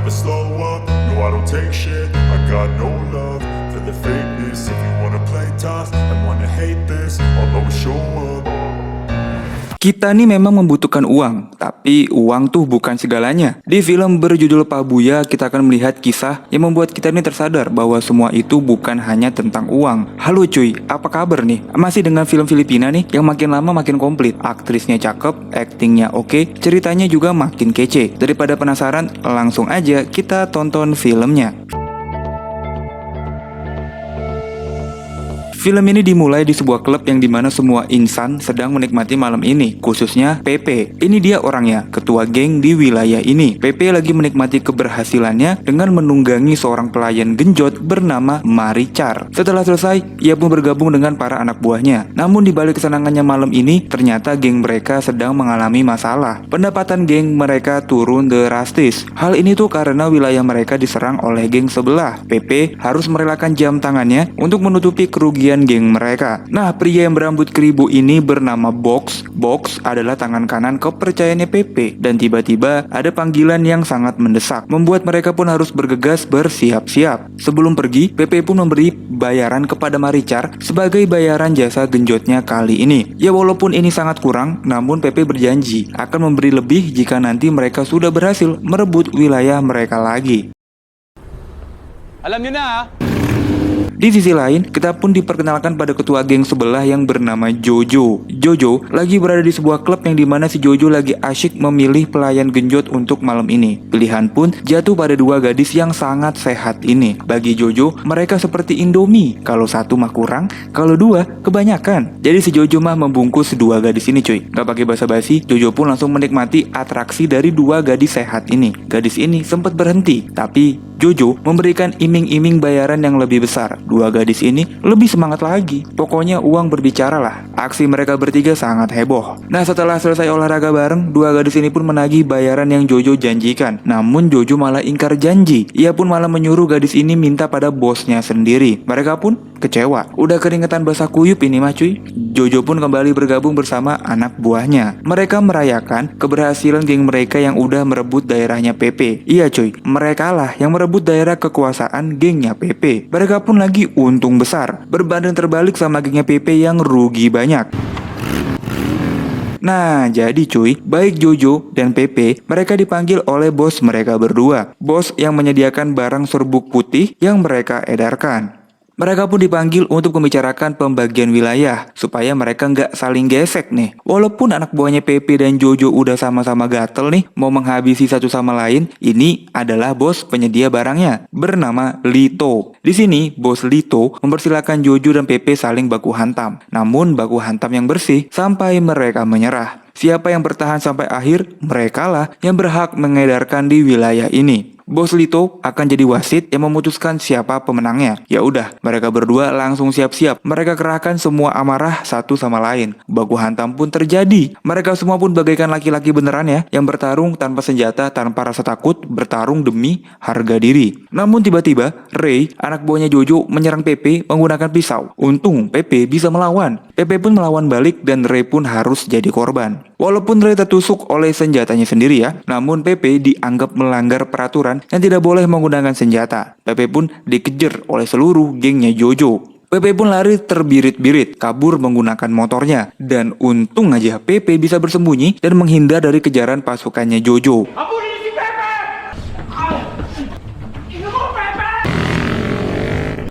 never slow up. No, I don't take shit. I got no love for the fakeness. If you wanna play tough and wanna hate this, I'll always show up. Kita nih memang membutuhkan uang, tapi uang tuh bukan segalanya. Di film berjudul Pabuya, kita akan melihat kisah yang membuat kita nih tersadar bahwa semua itu bukan hanya tentang uang. Halo cuy, apa kabar nih? Masih dengan film Filipina nih, yang makin lama makin komplit. Aktrisnya cakep, aktingnya oke, ceritanya juga makin kece. Daripada penasaran, langsung aja kita tonton filmnya. Film ini dimulai di sebuah klub yang dimana semua insan sedang menikmati malam ini, khususnya Pepe. Ini dia orangnya, ketua geng di wilayah ini. Pepe lagi menikmati keberhasilannya dengan menunggangi seorang pelayan genjot bernama Marichar. Setelah selesai, ia pun bergabung dengan para anak buahnya. Namun di balik kesenangannya malam ini, ternyata geng mereka sedang mengalami masalah. Pendapatan geng mereka turun drastis. Hal ini tuh karena wilayah mereka diserang oleh geng sebelah. Pepe harus merelakan jam tangannya untuk menutupi kerugian geng mereka. Nah, pria yang berambut keribu ini bernama Box. Box adalah tangan kanan kepercayaannya Pepe. Dan tiba-tiba ada panggilan yang sangat mendesak, membuat mereka pun harus bergegas bersiap-siap. Sebelum pergi, Pepe pun memberi bayaran kepada Marichar sebagai bayaran jasa genjotnya kali ini. Ya walaupun ini sangat kurang, namun Pepe berjanji akan memberi lebih jika nanti mereka sudah berhasil merebut wilayah mereka lagi. Alam nyo na ha? Di sisi lain, kita pun diperkenalkan pada ketua geng sebelah yang bernama Jojo. Jojo lagi berada di sebuah klub yang dimana si Jojo lagi asyik memilih pelayan genjot untuk malam ini. Pilihan pun jatuh pada dua gadis yang sangat sehat ini. Bagi Jojo, mereka seperti Indomie. Kalau satu mah kurang, kalau dua kebanyakan. Jadi si Jojo mah membungkus dua gadis ini cuy. Gak pakai basa-basi, Jojo pun langsung menikmati atraksi dari dua gadis sehat ini. Gadis ini sempat berhenti, tapi Jojo memberikan iming-iming bayaran yang lebih besar. Dua gadis ini lebih semangat lagi. Pokoknya uang berbicara lah. Aksi mereka bertiga sangat heboh. Nah, setelah selesai olahraga bareng, dua gadis ini pun menagih bayaran yang Jojo janjikan. Namun Jojo malah ingkar janji. Ia pun malah menyuruh gadis ini minta pada bosnya sendiri. Mereka pun kecewa. Udah keringetan basah kuyup ini mah cuy. Jojo pun kembali bergabung bersama anak buahnya. Mereka merayakan keberhasilan geng mereka yang udah merebut daerahnya Pepe. Iya cuy, mereka lah yang merebut daerah kekuasaan gengnya Pepe. Mereka pun lagi untung besar, berbanding terbalik sama gengnya Pepe yang rugi banyak. Nah, jadi cuy, baik Jojo dan Pepe, mereka dipanggil oleh bos mereka berdua. Bos yang menyediakan barang serbuk putih yang mereka edarkan. Mereka pun dipanggil untuk membicarakan pembagian wilayah, supaya mereka nggak saling gesek nih. Walaupun anak buahnya Pepe dan Jojo udah sama-sama gatel nih, mau menghabisi satu sama lain, ini adalah bos penyedia barangnya, bernama Lito. Di sini, bos Lito mempersilahkan Jojo dan Pepe saling baku hantam. Namun, baku hantam yang bersih, sampai mereka menyerah. Siapa yang bertahan sampai akhir, merekalah yang berhak mengedarkan di wilayah ini. Bos Lito akan jadi wasit yang memutuskan siapa pemenangnya. Ya udah, mereka berdua langsung siap-siap. Mereka kerahkan semua amarah satu sama lain. Baku hantam pun terjadi. Mereka semua pun bagaikan laki-laki beneran ya, yang bertarung tanpa senjata, tanpa rasa takut, bertarung demi harga diri. Namun tiba-tiba, Ray, anak buahnya Jojo, menyerang Pepe menggunakan pisau. Untung Pepe bisa melawan. Pepe pun melawan balik dan Ray pun harus jadi korban. Walaupun Ray tertusuk oleh senjatanya sendiri ya, namun Pepe dianggap melanggar peraturan yang tidak boleh menggunakan senjata. Pepe pun dikejar oleh seluruh gengnya Jojo. Pepe pun lari terbirit-birit, kabur menggunakan motornya. Dan untung aja Pepe bisa bersembunyi dan menghindar dari kejaran pasukannya Jojo.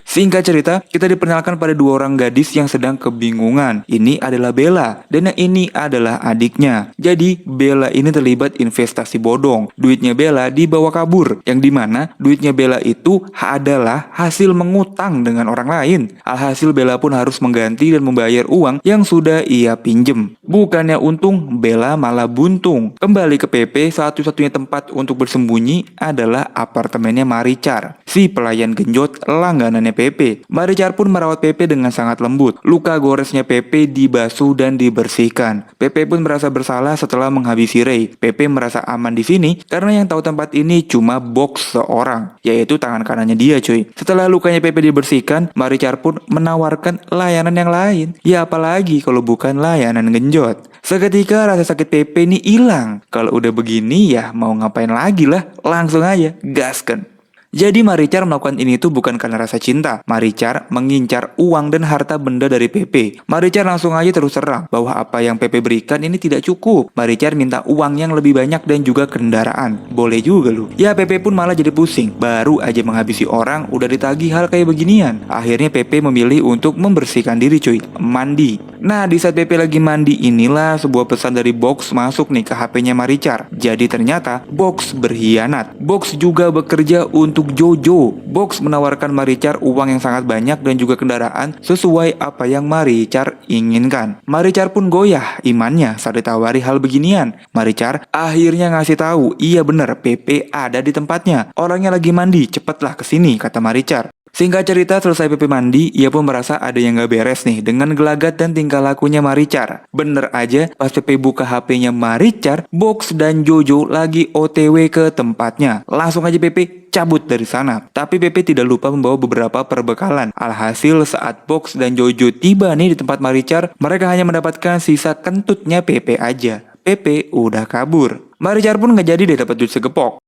Singkat cerita, kita diperkenalkan pada dua orang gadis yang sedang kebingungan. Ini adalah Bella, dan yang ini adalah adiknya. Jadi, Bella ini terlibat investasi bodong. Duitnya Bella dibawa kabur, yang dimana duitnya Bella itu adalah hasil mengutang dengan orang lain. Alhasil Bella pun harus mengganti dan membayar uang yang sudah ia pinjem. Bukannya untung, Bella malah buntung. Kembali ke Pepe, satu-satunya tempat untuk bersembunyi adalah apartemennya Marichar, si pelayan genjot langganannya Pepe. Marichar pun merawat Pepe dengan sangat lembut. Luka goresnya Pepe dibasuh dan dibersihkan. Pepe pun merasa bersalah setelah menghabisi Ray. Pepe merasa aman di sini karena yang tahu tempat ini cuma Box seorang, yaitu tangan kanannya dia cuy. Setelah lukanya Pepe dibersihkan, Marichar pun menawarkan layanan yang lain. Ya apalagi kalau bukan layanan genjot. genjot. Seketika rasa sakit Pepe nih hilang. Kalau udah begini ya mau ngapain lagi lah, langsung aja gaskan. Jadi Maricar melakukan ini tuh bukan karena rasa cinta. Maricar mengincar uang dan harta benda dari Pepe. Maricar langsung aja terus terang bahwa apa yang Pepe berikan ini tidak cukup. Maricar minta uang yang lebih banyak dan juga kendaraan. Boleh juga lu. Ya Pepe pun malah jadi pusing. Baru aja menghabisi orang udah ditagih hal kayak beginian. Akhirnya Pepe memilih untuk membersihkan diri cuy, mandi. Nah di saat Pepe lagi mandi inilah sebuah pesan dari Box masuk nih ke HP-nya Maricar. Jadi ternyata Box berkhianat. Box juga bekerja untuk Jojo. Box menawarkan Maricar uang yang sangat banyak dan juga kendaraan sesuai apa yang Maricar inginkan. Maricar pun goyah imannya saat ditawari hal beginian. Maricar akhirnya ngasih tahu, iya bener Pepe ada di tempatnya. Orangnya lagi mandi, cepatlah kesini kata Maricar. Singkat cerita selesai Pepe mandi, ia pun merasa ada yang gak beres nih dengan gelagat dan tingkah lakunya Maricar. Bener aja pas Pepe buka HP-nya Maricar, Box dan Jojo lagi OTW ke tempatnya. Langsung aja Pepe cabut dari sana. Tapi Pepe tidak lupa membawa beberapa perbekalan. Alhasil saat Box dan Jojo tiba nih di tempat Maricar, mereka hanya mendapatkan sisa kentutnya Pepe aja. Pepe udah kabur. Maricar pun gak jadi deh dapat duit segepok.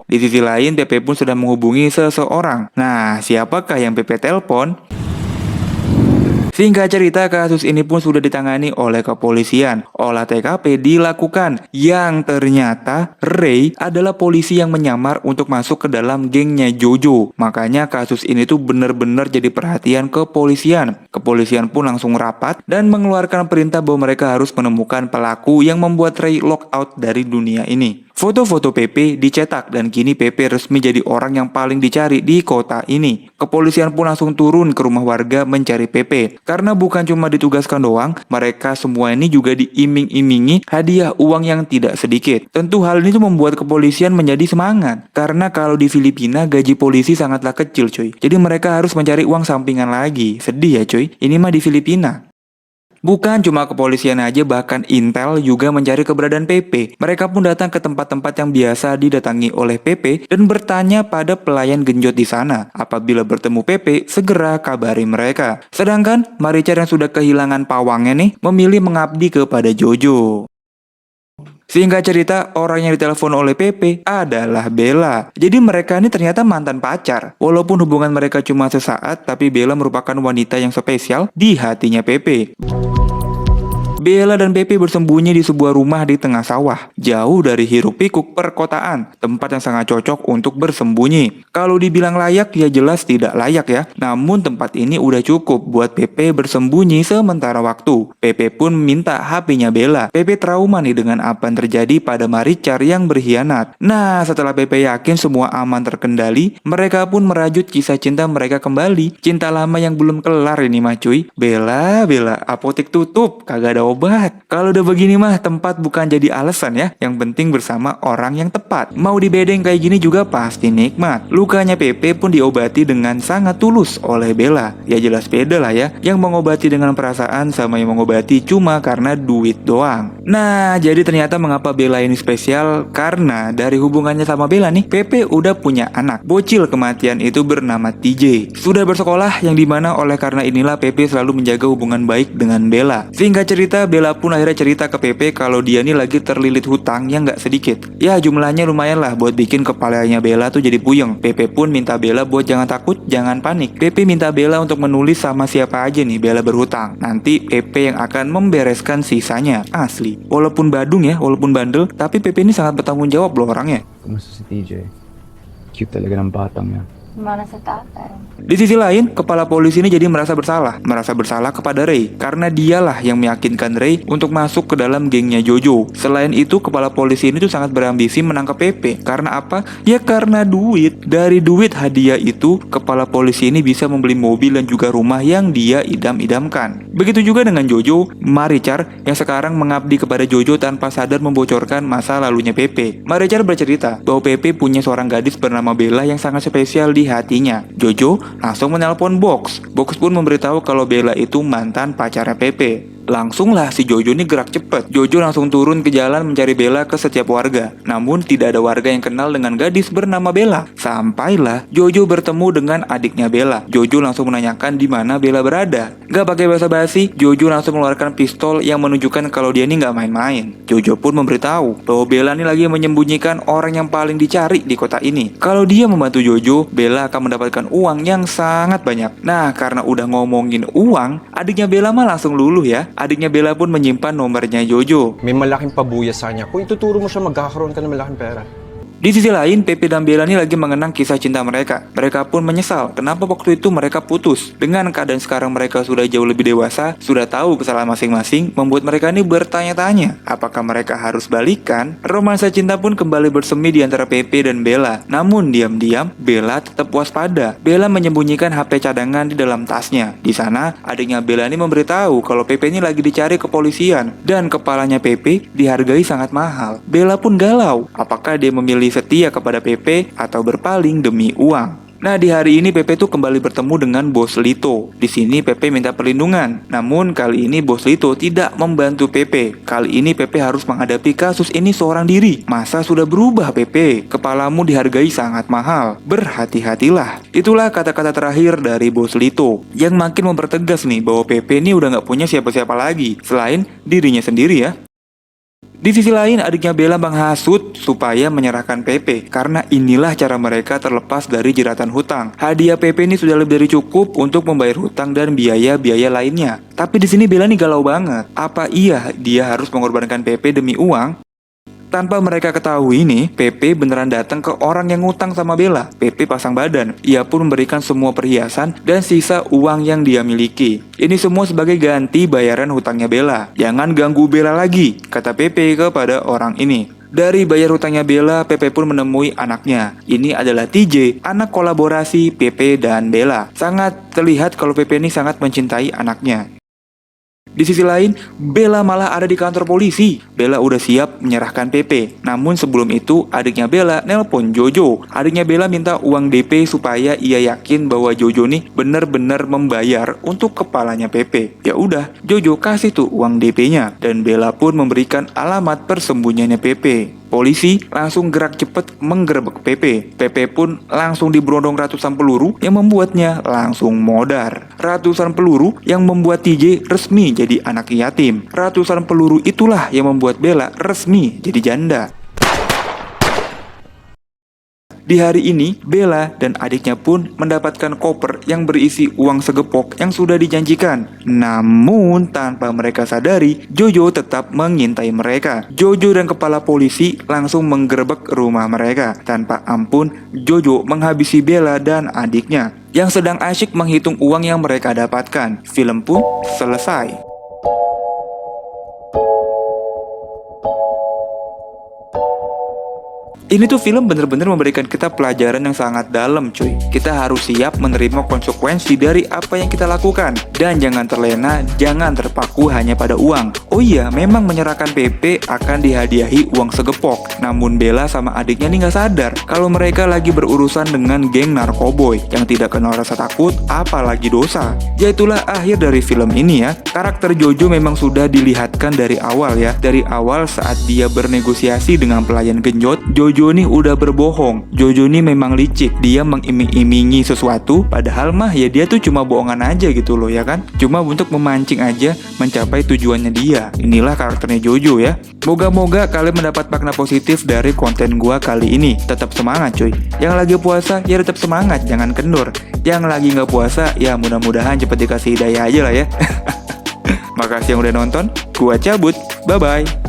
Di sisi lain, Pepe pun sudah menghubungi seseorang. Nah, siapakah yang Pepe telepon? Singkat cerita, kasus ini pun sudah ditangani oleh kepolisian. Olah TKP dilakukan, yang ternyata Ray adalah polisi yang menyamar untuk masuk ke dalam gengnya Jojo. Makanya kasus ini tuh benar-benar jadi perhatian kepolisian. Kepolisian pun langsung rapat dan mengeluarkan perintah bahwa mereka harus menemukan pelaku yang membuat Ray lockout dari dunia ini. Foto-foto Pepe dicetak dan kini Pepe resmi jadi orang yang paling dicari di kota ini. Kepolisian pun langsung turun ke rumah warga mencari Pepe. Karena bukan cuma ditugaskan doang, mereka semua ini juga diiming-imingi hadiah uang yang tidak sedikit. Tentu hal ini tuh membuat kepolisian menjadi semangat. Karena kalau di Filipina gaji polisi sangatlah kecil cuy. Jadi mereka harus mencari uang sampingan lagi. Sedih ya cuy, ini mah di Filipina. Bukan cuma kepolisian aja, bahkan Intel juga mencari keberadaan Pepe. Mereka pun datang ke tempat-tempat yang biasa didatangi oleh Pepe dan bertanya pada pelayan genjot di sana. Apabila bertemu Pepe, segera kabari mereka. Sedangkan Maricar yang sudah kehilangan pawangnya nih, memilih mengabdi kepada Jojo. Singkat cerita, orang yang ditelepon oleh Pepe adalah Bella. Jadi mereka ini ternyata mantan pacar. Walaupun hubungan mereka cuma sesaat, tapi Bella merupakan wanita yang spesial di hatinya Pepe. Bella dan Pepe bersembunyi di sebuah rumah di tengah sawah, jauh dari hiruk-pikuk perkotaan, tempat yang sangat cocok untuk bersembunyi. Kalau dibilang layak, ya jelas tidak layak ya. Namun tempat ini udah cukup buat Pepe bersembunyi sementara waktu. Pepe pun minta HP-nya Bella. Pepe trauma nih dengan apa yang terjadi pada Maricar yang berkhianat. Nah, setelah Pepe yakin semua aman terkendali, mereka pun merajut kisah cinta mereka kembali. Cinta lama yang belum kelar ini mah cuy. Bella, apotek tutup, kagak ada obat. Kalau udah begini mah tempat bukan jadi alasan ya. Yang penting bersama orang yang tepat. Mau dibedeng kayak gini juga pasti nikmat. Lukanya Pepe pun diobati dengan sangat tulus oleh Bella. Ya jelas beda lah ya. Yang mengobati dengan perasaan sama yang mengobati cuma karena duit doang. Nah, jadi ternyata mengapa Bella ini spesial? Karena dari hubungannya sama Bella nih, Pepe udah punya anak. Bocil kematian itu bernama TJ. Sudah bersekolah yang dimana oleh karena inilah Pepe selalu menjaga hubungan baik dengan Bella. Singkat cerita, Bella pun akhirnya cerita ke Pepe kalau dia nih lagi terlilit hutang yang gak sedikit. Ya jumlahnya lumayan lah buat bikin kepalanya Bella tuh jadi puyeng. Pepe pun minta Bella buat jangan takut, jangan panik. Pepe minta Bella untuk menulis sama siapa aja nih Bella berhutang. Nanti Pepe yang akan membereskan sisanya. Asli. Walaupun badung ya, walaupun bandel, tapi Pepe ini sangat bertanggung jawab loh orangnya. Kumusta si TJ? Cute talaga ng batang niya. Mana sa tatay? Di sisi lain, kepala polisi ini jadi merasa bersalah kepada Ray karena dialah yang meyakinkan Ray untuk masuk ke dalam gengnya Jojo. Selain itu, kepala polisi ini tuh sangat berambisi menangkap Pepe. Karena apa? Ya karena duit. Dari duit hadiah itu, kepala polisi ini bisa membeli mobil dan juga rumah yang dia idam-idamkan. Begitu juga dengan Jojo, Maricar yang sekarang mengabdi kepada Jojo tanpa sadar membocorkan masa lalunya Pepe. Maricar bercerita bahwa Pepe punya seorang gadis bernama Bella yang sangat spesial di hatinya. Jojo langsung menelpon Box. Box pun memberitahu kalau Bella itu mantan pacarnya Pepe. Langsunglah si Jojo ini gerak cepet. Jojo langsung turun ke jalan mencari Bella ke setiap warga. Namun tidak ada warga yang kenal dengan gadis bernama Bella. Sampailah Jojo bertemu dengan adiknya Bella. Jojo langsung menanyakan di mana Bella berada. Gak pakai basa-basi, Jojo langsung mengeluarkan pistol yang menunjukkan kalau dia ini gak main-main. Jojo pun memberitahu bahwa Bella ini lagi menyembunyikan orang yang paling dicari di kota ini. Kalau dia membantu Jojo, Bella akan mendapatkan uang yang sangat banyak. Nah, karena udah ngomongin uang, adiknya Bella mah langsung luluh ya. Adiknya Bella pun menyimpan nomornya Jojo. May malaking pabuya sa kanya. Kung ituturo mo siya, magkakaroon ka ng malaking pera. Di sisi lain, Pepe dan Bella ini lagi mengenang kisah cinta mereka. Mereka pun menyesal kenapa waktu itu mereka putus. Dengan keadaan sekarang mereka sudah jauh lebih dewasa, sudah tahu kesalahan masing-masing, membuat mereka ini bertanya-tanya, apakah mereka harus balikan? Romansa cinta pun kembali bersemi di antara Pepe dan Bella. Namun diam-diam, Bella tetap waspada. Bella menyembunyikan HP cadangan di dalam tasnya. Di sana, adiknya Bella ini memberitahu kalau Pepe ini lagi dicari kepolisian. Dan kepalanya Pepe dihargai sangat mahal. Bella pun galau, apakah dia memilih setia kepada Pepe atau berpaling demi uang. Nah, di hari ini Pepe tuh kembali bertemu dengan Bos Lito. Di sini Pepe minta perlindungan. Namun kali ini Bos Lito tidak membantu Pepe. Kali ini Pepe harus menghadapi kasus ini seorang diri. Masa sudah berubah Pepe? Kepalamu dihargai sangat mahal. Berhati-hatilah. Itulah kata-kata terakhir dari Bos Lito yang makin mempertegas nih bahwa Pepe ini udah gak punya siapa-siapa lagi selain dirinya sendiri ya. Di sisi lain, adiknya Bella menghasut supaya menyerahkan Pepe karena inilah cara mereka terlepas dari jeratan hutang. Hadiah Pepe ini sudah lebih dari cukup untuk membayar hutang dan biaya-biaya lainnya. Tapi di sini Bella nih galau banget. Apa iya dia harus mengorbankan Pepe demi uang? Tanpa mereka ketahui nih, Pepe beneran datang ke orang yang ngutang sama Bella. Pepe pasang badan. Ia pun memberikan semua perhiasan dan sisa uang yang dia miliki. Ini semua sebagai ganti bayaran hutangnya Bella. Jangan ganggu Bella lagi, kata Pepe kepada orang ini. Dari bayar hutangnya Bella, Pepe pun menemui anaknya. Ini adalah TJ, anak kolaborasi Pepe dan Bella. Sangat terlihat kalau Pepe ini sangat mencintai anaknya. Di sisi lain, Bella malah ada di kantor polisi. Bella udah siap menyerahkan Pepe. Namun sebelum itu, adiknya Bella nelpon Jojo. Adiknya Bella minta uang DP supaya ia yakin bahwa Jojo nih benar-benar membayar untuk kepalanya Pepe. Ya udah, Jojo kasih tuh uang DP-nya. Dan Bella pun memberikan alamat persembunyiannya Pepe. Polisi langsung gerak cepat menggerebek Pepe. Pepe pun langsung diberondong ratusan peluru yang membuatnya langsung modar. Ratusan peluru yang membuat TJ resmi jadi anak yatim. Ratusan peluru itulah yang membuat Bella resmi jadi janda. Di hari ini, Bella dan adiknya pun mendapatkan koper yang berisi uang segepok yang sudah dijanjikan. Namun, tanpa mereka sadari, Jojo tetap mengintai mereka. Jojo dan kepala polisi langsung menggerebek rumah mereka. Tanpa ampun, Jojo menghabisi Bella dan adiknya yang sedang asyik menghitung uang yang mereka dapatkan. Film pun selesai. Ini tuh film bener-bener memberikan kita pelajaran yang sangat dalam cuy. Kita harus siap menerima konsekuensi dari apa yang kita lakukan. Dan jangan terlena, jangan terpaku hanya pada uang. Oh iya, memang menyerahkan Pepe akan dihadiahi uang segepok. Namun Bella sama adiknya nih gak sadar kalau mereka lagi berurusan dengan geng narkoboy yang tidak kenal rasa takut, apalagi dosa. Ya itulah akhir dari film ini ya. Karakter Jojo memang sudah dilihatkan dari awal ya. Dari awal saat dia bernegosiasi dengan pelayan genjot, Jojo nih udah berbohong. Jojo nih memang licik. Dia mengiming-imingi sesuatu, padahal mah ya dia tuh cuma bohongan aja gitu loh ya kan. Cuma untuk memancing aja mencapai tujuannya dia. Inilah karakternya Jojo ya. Moga-moga kalian mendapat makna positif dari konten gua kali ini. Tetap semangat cuy. Yang lagi puasa ya tetap semangat, jangan kendor. Yang lagi nggak puasa ya mudah-mudahan cepet dikasih hidayah aja lah ya. Makasih yang udah nonton. Gua cabut. Bye-bye.